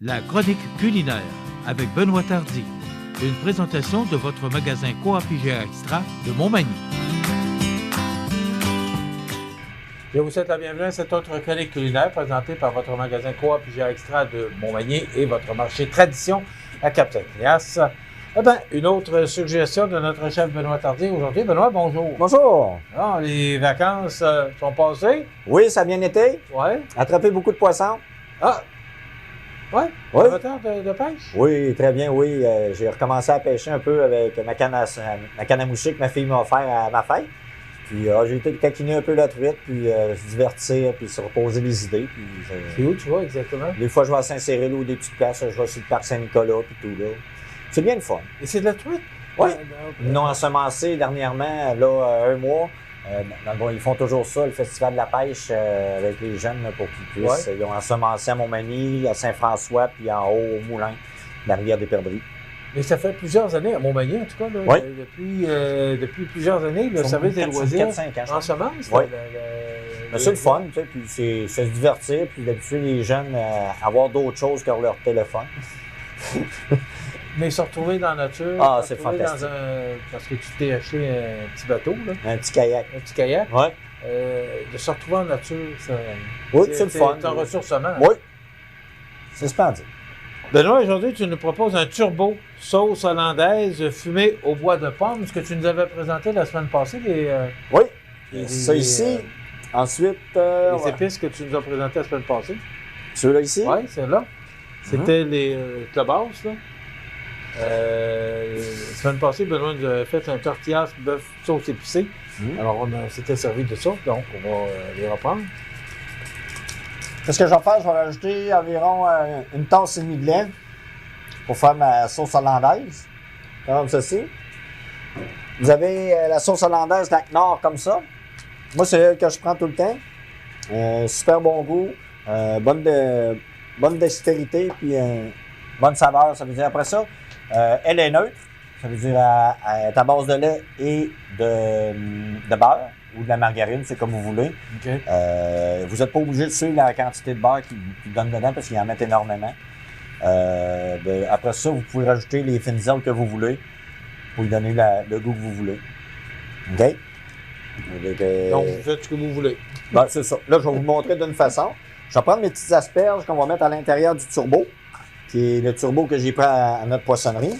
La chronique culinaire avec Benoît Tardy. Une présentation de votre magasin Coop IGA Extra de Montmagny. Je vous souhaite la bienvenue à cette autre chronique culinaire présentée par votre magasin Coop IGA Extra de Montmagny et votre marché Tradition à Cap-Saint-Ignace. Eh bien, une autre suggestion de notre chef Benoît Tardy aujourd'hui. Benoît, bonjour. Bonjour. Alors, les vacances sont passées? Oui, ça a bien été. Oui. Attrapé beaucoup de poissons. Ah! Oui? Oui. Amateur de pêche? Oui, très bien, oui. J'ai recommencé à pêcher un peu avec ma canne à moucher que ma fille m'a offert à ma fête. Puis j'ai été taquiner un peu la truite, puis se divertir, puis se reposer les idées. Puis, C'est où tu vas exactement? Des fois, je vais à Saint-Cyril ou des petites places. Je vais sur le parc Saint-Nicolas, puis tout là. C'est bien le fun. Et c'est de la truite? Oui. Ils l'ont ensemencé dernièrement, là, un mois. Ils font toujours ça, le festival de la pêche avec les jeunes là, pour qu'ils puissent. Ils ont ensemencé à Montmagny, à Saint-François, puis en haut au Moulin, la rivière des Perdrix. Mais ça fait plusieurs années, à Montmagny en tout cas, là, oui. depuis plusieurs années, le service des loisirs ensemence. Oui. C'est le fun, tu sais, puis c'est se divertir, puis d'habituer les jeunes à avoir d'autres choses que leur téléphone. Mais se retrouver dans la nature, c'est fantastique. Parce que tu t'es acheté un petit bateau, là. Un petit kayak. Un petit kayak. Oui. De se retrouver en nature, ça, c'est le fun. C'est un ressourcement. Oui. C'est splendide. Benoît, aujourd'hui, tu nous proposes un turbo sauce hollandaise fumée au bois de pomme, ce que tu nous avais présenté la semaine passée. Oui. Ça ici. Ensuite. Les épices que tu nous as présentées la semaine passée. Ceux-là ici? Oui, ceux-là. C'était les clubhouse, là. La semaine passée, Benoît nous a fait un tortillas bœuf sauce épicée. Alors, on s'était servi de ça, donc on va les reprendre. Qu'est-ce que je vais faire? Je vais rajouter environ une tasse et demie de lait pour faire ma sauce hollandaise. Comme ceci. Vous avez la sauce hollandaise Nord comme ça. Moi, c'est elle que je prends tout le temps. Super bon goût, bonne dextérité, puis bonne saveur. Ça veut dire après ça, elle est neutre. Ça veut dire elle est à base de lait et de beurre ou de la margarine, c'est comme vous voulez. Okay. Vous n'êtes pas obligé de suivre la quantité de beurre qu'ils donnent dedans parce qu'ils en mettent énormément. Après ça, vous pouvez rajouter les fines herbes que vous voulez pour lui donner le goût que vous voulez. OK? Donc, vous faites ce que vous voulez. Ben, c'est ça. Là, je vais vous montrer d'une façon. Je vais prendre mes petites asperges qu'on va mettre à l'intérieur du turbo, qui est le turbo que j'ai pris à notre poissonnerie.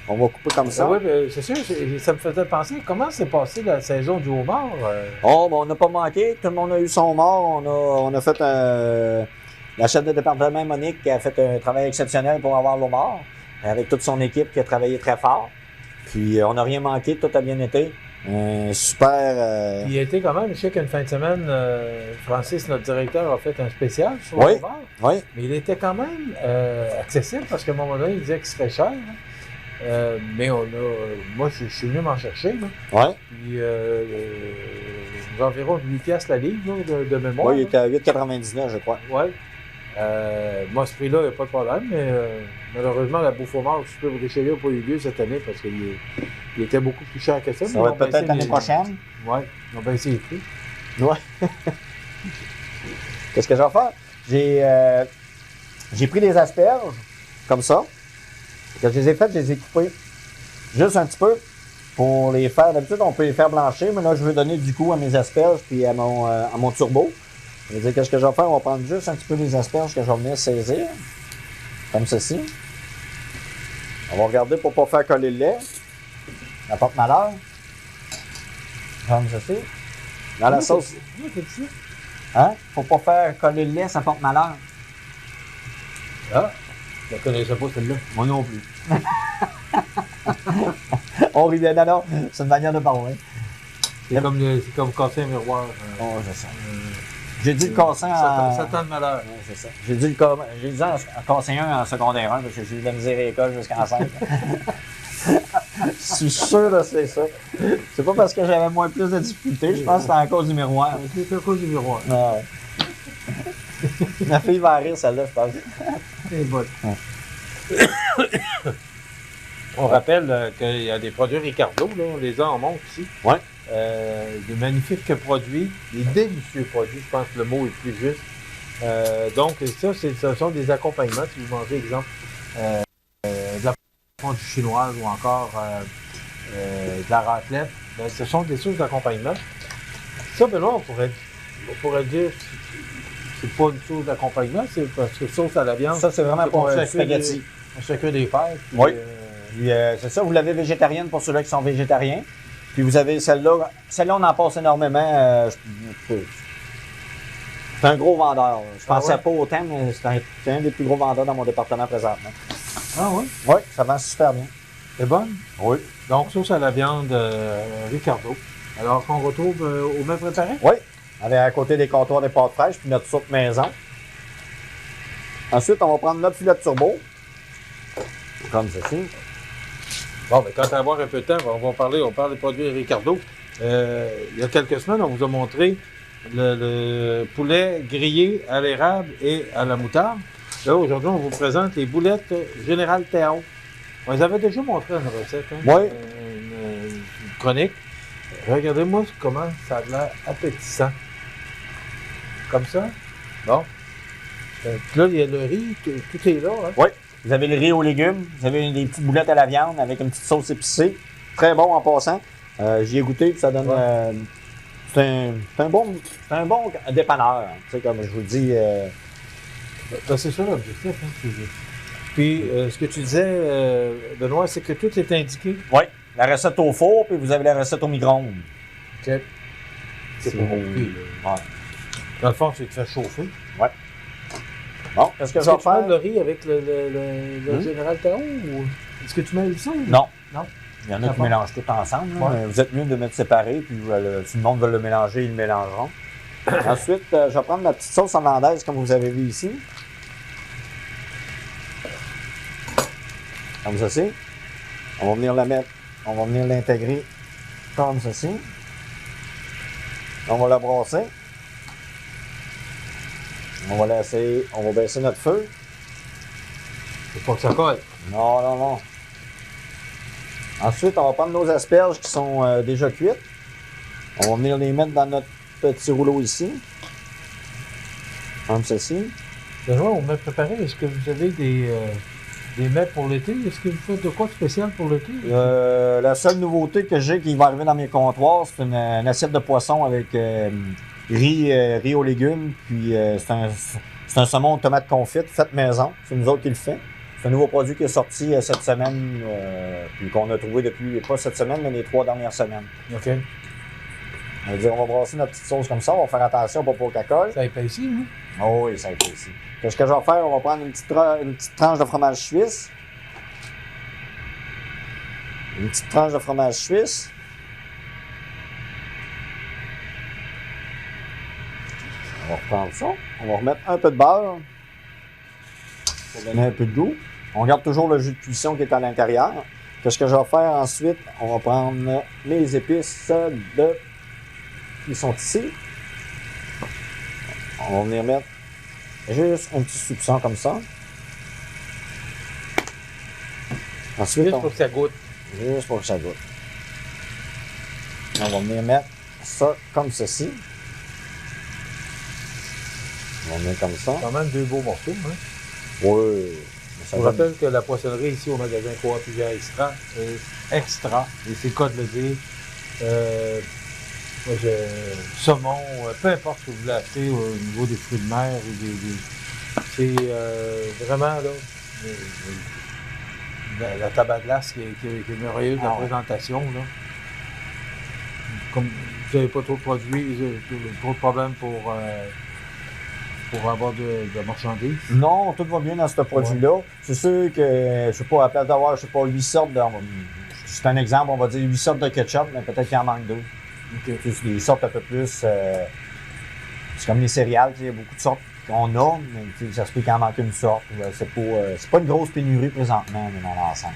On va couper comme ça. Oui, c'est sûr, ça me faisait penser, comment s'est passée la saison du homard? On n'a pas manqué. Tout le monde a eu son homard. On a fait la chef de département, Monique, qui a fait un travail exceptionnel pour avoir l'homard, avec toute son équipe qui a travaillé très fort. Puis, on n'a rien manqué. Tout a bien été. Super. Il a été quand même, je sais qu'une fin de semaine, Francis, notre directeur, a fait un spécial sur le homard. Oui. Mais il était quand même accessible parce qu'à un moment donné, il disait qu'il serait cher. Mais moi, je suis venu m'en chercher. Oui. Puis, environ 8 piastres la livre là, de mémoire. Oui, il était à 8,99, je crois. Oui. Moi, ce prix-là, il n'y a pas de problème, mais malheureusement, la bouffe au mort, je peux Richelieu n'a pas eu lieu cette année parce qu'il était beaucoup plus cher que ça. Ça va être peut-être l'année prochaine. Oui, on va essayer les prix. Oui. Qu'est-ce que je vais faire? J'ai pris des asperges, comme ça. Quand je les ai faites, je les ai coupées juste un petit peu pour les faire. D'habitude, on peut les faire blanchir, mais là, je veux donner du goût à mes asperges puis à mon turbo. Je veux dire, qu'est-ce que je vais faire? On va prendre juste un petit peu les asperges que je vais venir saisir, comme ceci. On va regarder pour ne pas faire coller le lait. Ça porte malheur. Comme ceci. Dans la sauce. Hein? Faut pas faire coller le lait, ça porte malheur. Ah! Je ne connaissais pas celle-là. Moi non plus. On riait, non, c'est une manière de parler. C'est comme casser un miroir. Oh, je sais. J'ai dit le casser en... Ça tend de malheur. Ouais, c'est ça. J'ai dit en casser un en secondaire 1 parce que j'ai eu de la misère à l'école jusqu'en 5. Je suis sûr que c'est ça. C'est pas parce que j'avais moins plus de difficultés, je pense que c'était à cause du miroir. C'est à cause du miroir. Ouais. Ma fille va rire, celle-là, je pense. C'est bon. On rappelle qu'il y a des produits Ricardo, là, on les a en montre ici. Oui. Des magnifiques produits, des délicieux produits, je pense que le mot est plus juste. Donc, ça, ce sont des accompagnements. Si vous mangez, exemple, de la fondue chinoise ou encore de la raclette, ben, ce sont des sources d'accompagnement. Ça, Benoît, on pourrait dire c'est pas une source d'accompagnement, c'est parce que sauce à la viande. Ça, c'est vraiment pour spaghetti. On chacun des fers. Oui. C'est ça, vous l'avez végétarienne pour ceux-là qui sont végétariens. Puis vous avez celle-là. Celle-là, on en passe énormément. C'est un gros vendeur. Je pensais pas autant, mais c'est un des plus gros vendeurs dans mon département présentement. Ah oui? Oui, ça vend super bien. C'est bonne? Oui. Donc, sauce à la viande Ricardo. Alors qu'on retrouve au même préparé? Oui. Avec à côté des comptoirs des pâtes fraîches, puis notre soupe maison. Ensuite, on va prendre notre filet de turbo. Comme ceci. Bon, mais quand à avoir un peu de temps, on parle des produits Ricardo. Il y a quelques semaines, on vous a montré le poulet grillé à l'érable et à la moutarde. Là, aujourd'hui, on vous présente les boulettes Général Théon. On les avait déjà montré une recette, hein? Oui. Une chronique. Regardez-moi comment ça a l'air appétissant. Comme ça. Bon. Puis là, il y a le riz, tout est là. Hein? Oui. Vous avez le riz aux légumes, vous avez des petites boulettes à la viande avec une petite sauce épicée. Très bon en passant. J'y ai goûté, puis ça donne. Ouais. C'est un bon dépanneur. Tu sais, comme je vous dis. Ben, c'est ça l'objectif. Hein, puis, ce que tu disais, Benoît, c'est que tout est indiqué. Oui. La recette au four, puis vous avez la recette au micro-ondes. OK. C'est pas compliqué. Ouais. Dans le fond, tu te fais chauffer. Oui. Bon, est-ce que je vais faire le riz avec le Général Théon ou est-ce que tu mets ça? Non. Non. Il y en a qui mélangent tout ensemble. Ouais. Vous êtes mieux de mettre séparé, puis si le monde veut le mélanger, ils le mélangeront. Ensuite, je vais prendre ma petite sauce hollandaise, comme vous avez vu ici. Comme ceci. On va venir la mettre, on va venir l'intégrer comme ceci. On va la brasser. On va baisser notre feu. Faut pas que ça colle. Non, non, non. Ensuite, on va prendre nos asperges qui sont déjà cuites. On va venir les mettre dans notre petit rouleau ici. Comme ceci. Benoît, on m'a préparé. Est-ce que vous avez des mets pour l'été? Est-ce que vous faites de quoi de spécial pour l'été? La seule nouveauté que j'ai qui va arriver dans mes comptoirs, c'est une assiette de poisson avec riz aux légumes. Puis c'est un saumon de tomate confite fait maison. C'est nous autres qui le fait. C'est un nouveau produit qui est sorti cette semaine, puis qu'on a trouvé depuis, pas cette semaine, mais les 3 dernières semaines. OK. On va dire, on va brasser notre petite sauce comme ça. On va faire attention pour pas qu'elle colle. Ça épaissit, oui? Oh oui, ça épaissit. Ce que je vais faire, on va prendre une petite tranche de fromage suisse. Une petite tranche de fromage suisse. On va reprendre ça. On va remettre un peu de beurre pour donner un peu de goût. On garde toujours le jus de cuisson qui est à l'intérieur. Ce que je vais faire ensuite, on va prendre mes épices qui sont ici. On va venir mettre juste un petit soupçon comme ça. Ensuite, juste pour que ça goûte. Juste pour que ça goûte. On va venir mettre ça comme ceci. On va mettre comme ça. Quand même 2 beaux morceaux, hein? Oui. Je vous rappelle que la poissonnerie ici au magasin Coop Rivière Extra est extra, et c'est le cas de le dire. Saumon, peu importe ce que vous voulez acheter au niveau des fruits de mer ou c'est vraiment là la table à glace qui est merveilleuse, la présentation là. Comme vous n'avez pas trop de produits, trop de problèmes pour avoir de marchandises. Non, tout va bien dans ce produit-là. Ouais. C'est sûr que, je sais pas, à la place d'avoir, 8 sortes de... C'est un exemple, on va dire 8 sortes de ketchup, mais peut-être qu'il en manque 2. Okay. Des sortes un peu plus... c'est comme les céréales, il y a beaucoup de sortes qu'on a, mais ça se peut qu'il en manque une sorte. C'est pas une grosse pénurie présentement dans l'ensemble.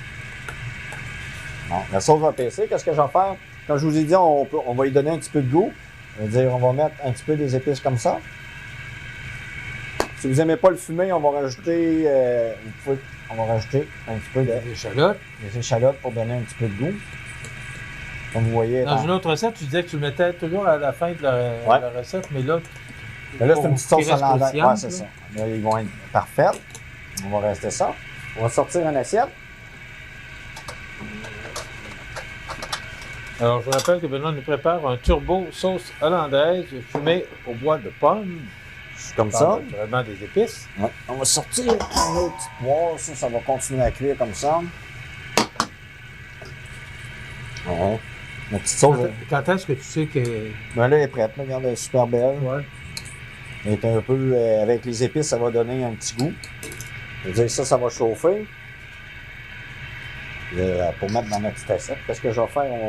Non, la sauce va passer. Qu'est-ce que je vais faire? Comme je vous ai dit, on va y donner un petit peu de goût. On va mettre un petit peu des épices comme ça. Si vous n'aimez pas le fumé, on va rajouter un petit peu d'échalotes. Des échalotes pour donner un petit peu de goût. Comme vous voyez. Dans une autre recette, tu disais que tu le mettais toujours à la fin de la recette, mais là, Mais là, c'est une petite sauce Qui reste hollandaise. croustillante, Ouais, c'est ça. Là, ils vont être parfaits. On va rester ça. On va sortir une assiette. Alors, je vous rappelle que Benoît nous prépare un turbo sauce hollandaise fumée au bois de pomme. Comme ça. Naturellement des épices. Ouais. On va sortir une autre petite poire. Ça va continuer à cuire comme ça. Ouais. La petite sauce. Quand est-ce que tu sais que... Ben là, elle est prête. Là. Regarde, elle est super belle. Ouais. Elle est un peu... avec les épices, ça va donner un petit goût. Je veux dire, ça va chauffer. Pour mettre dans notre petite assiette. Qu'est-ce que je vais faire? On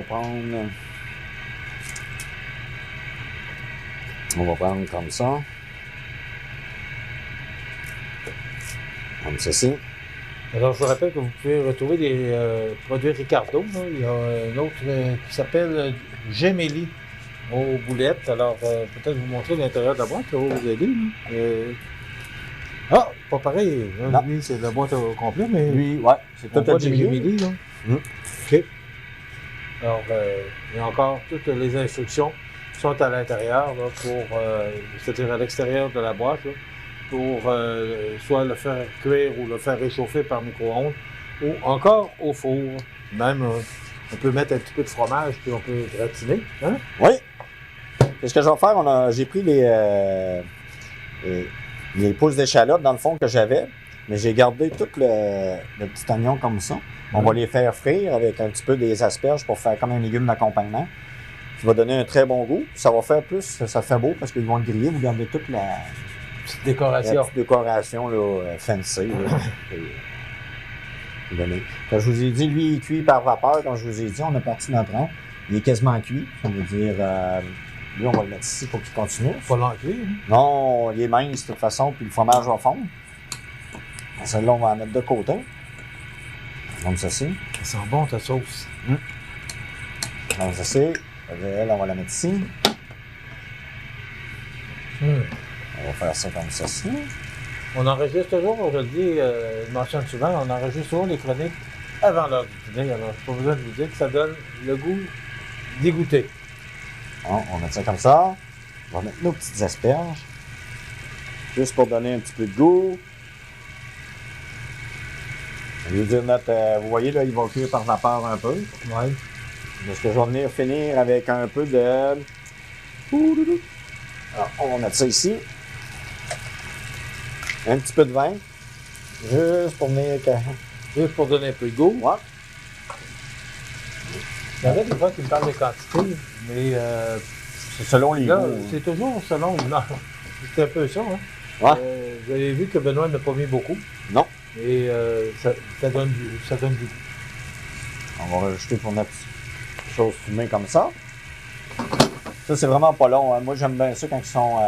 va prendre comme ça. Comme ceci. Alors, je vous rappelle que vous pouvez retrouver des produits Ricardo. Là. Il y a un autre qui s'appelle Gemelli aux boulettes. Alors, peut-être vous montrer l'intérieur de la boîte, ça va vous aider. Ah, pas pareil. Non. Lui, c'est la boîte au complet, mais Lui, ouais, c'est tout on à voit des Gemelli. Gemelli, là. OK. Alors, il y a encore toutes les instructions qui sont à l'intérieur, là, pour, c'est-à-dire à l'extérieur de la boîte, là, pour soit le faire cuire ou le faire réchauffer par micro-ondes, ou encore au four. Même, on peut mettre un petit peu de fromage, puis on peut gratiner. Hein? Oui. Qu'est-ce que je vais faire? J'ai pris les pousses d'échalote, dans le fond, que j'avais, mais j'ai gardé tout le petit oignon comme ça. On va les faire frire avec un petit peu des asperges pour faire comme un légume d'accompagnement, qui va donner un très bon goût. Ça va faire plus, ça fait beau parce qu'ils vont griller. Vous gardez toute la Petite décoration. petite décoration là, fancy. Là, Quand je vous ai dit, lui, il est cuit par vapeur. Comme je vous ai dit, on a parti notre rang. Il est quasiment cuit. Ça veut dire, lui, on va le mettre ici pour qu'il continue. Pas l'encuire. Hein? Non, il est mince de toute façon, puis le fromage va fondre. Celle-là, on va en mettre de côté. Comme ceci. Ça sent bon, ta sauce. Comme ceci. Elle, on va la mettre ici. On va faire ça comme ceci. On enregistre toujours, je le dis, je mentionne souvent, on enregistre toujours les chroniques avant l'heure du dîner. Alors, je n'ai pas besoin de vous dire que ça donne le goût d'y goûter. Bon, on va mettre ça comme ça. On va mettre nos petites asperges. Juste pour donner un petit peu de goût. Je veux dire, vous voyez, là, il va cuire par vapeur un peu. Oui. Parce que je vais venir finir avec un peu de... Alors, on va mettre ça ici. Un petit peu de vin. Juste pour venir... Juste pour donner un peu de goût. Ouais. Il y en a des fois qui me parlent de quantité, mais C'est selon les là, goûts. c'est toujours selon. Non, c'est un peu ça. Hein? Ouais. Vous avez vu que Benoît n'a pas mis beaucoup. Non. Et ça donne du goût. On va rajouter pour notre chose fumée comme ça. Ça, c'est vraiment pas long. Hein. Moi, j'aime bien ça quand ils sont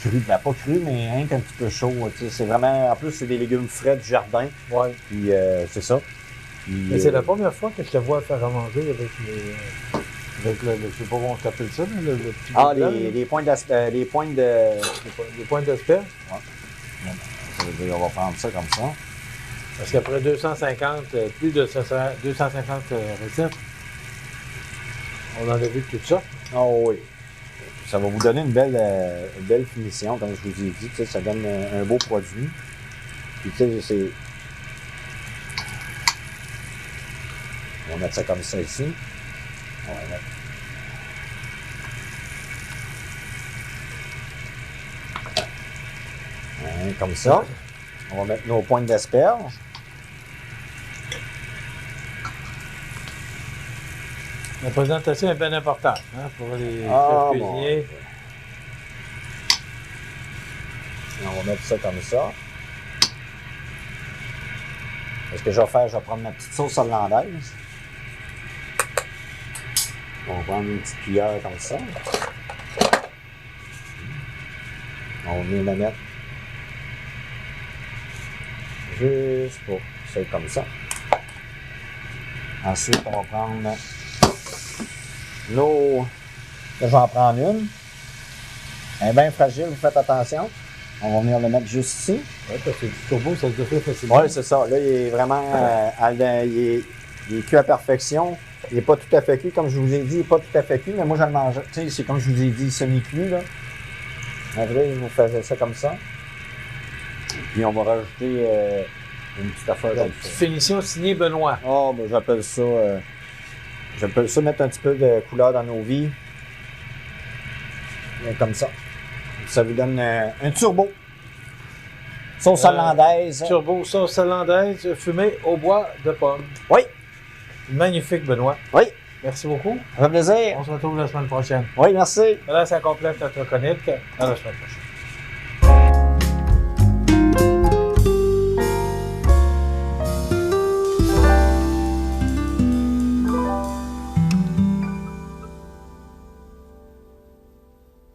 crus. Ben, pas crus, mais un petit peu chaud. C'est vraiment... En plus, c'est des légumes frais du jardin. Oui. Puis, c'est ça. Puis, Mais c'est la première fois que je te vois faire à manger avec les... Avec je sais pas comment on s'appelle ça, là, le petit Ah, bout blanc, les pointes de... les pointes d'asperges. Ça veut dire, on va prendre ça comme ça. Parce qu'après 250, plus de 250 recettes, on en a vu tout ça. Oh oui. Ça va vous donner une belle finition, comme je vous ai dit. Tu sais, ça donne un beau produit. Puis, tu sais, c'est... On va mettre ça comme ça ici. On va mettre... Comme ça. On va mettre nos pointes d'asperges. La présentation est bien importante hein, pour les chefs cuisiniers. Bon. On va mettre ça comme ça. Ce que je vais faire, je vais prendre ma petite sauce hollandaise. On va prendre une petite cuillère comme ça. On va venir la mettre juste pour ça comme ça. Ensuite, on va prendre l'eau. Là, je vais en prendre une. Elle est bien fragile, vous faites attention. On va venir le mettre juste ici. Oui, parce que du turbo, ça se défait facilement. Oui, c'est ça. Là, il est vraiment il est cuit à perfection. Il n'est pas tout à fait cuit, comme je vous ai dit, il n'est pas tout à fait cuit, mais moi, je le mange. Tu sais, c'est comme je vous ai dit, semi-cuit, là. Après, il nous faisait ça comme ça. Puis on va rajouter une petite affaire comme ça. Finition signée Benoît. Oh, ben j'appelle ça mettre un petit peu de couleur dans nos vies. Comme ça. Ça vous donne un turbo. Sauce hollandaise. Turbo sauce hollandaise fumée au bois de pomme. Oui. Magnifique, Benoît. Oui. Merci beaucoup. Ça fait plaisir. On se retrouve la semaine prochaine. Oui, merci. Là, ça complète notre chronique. À la semaine prochaine.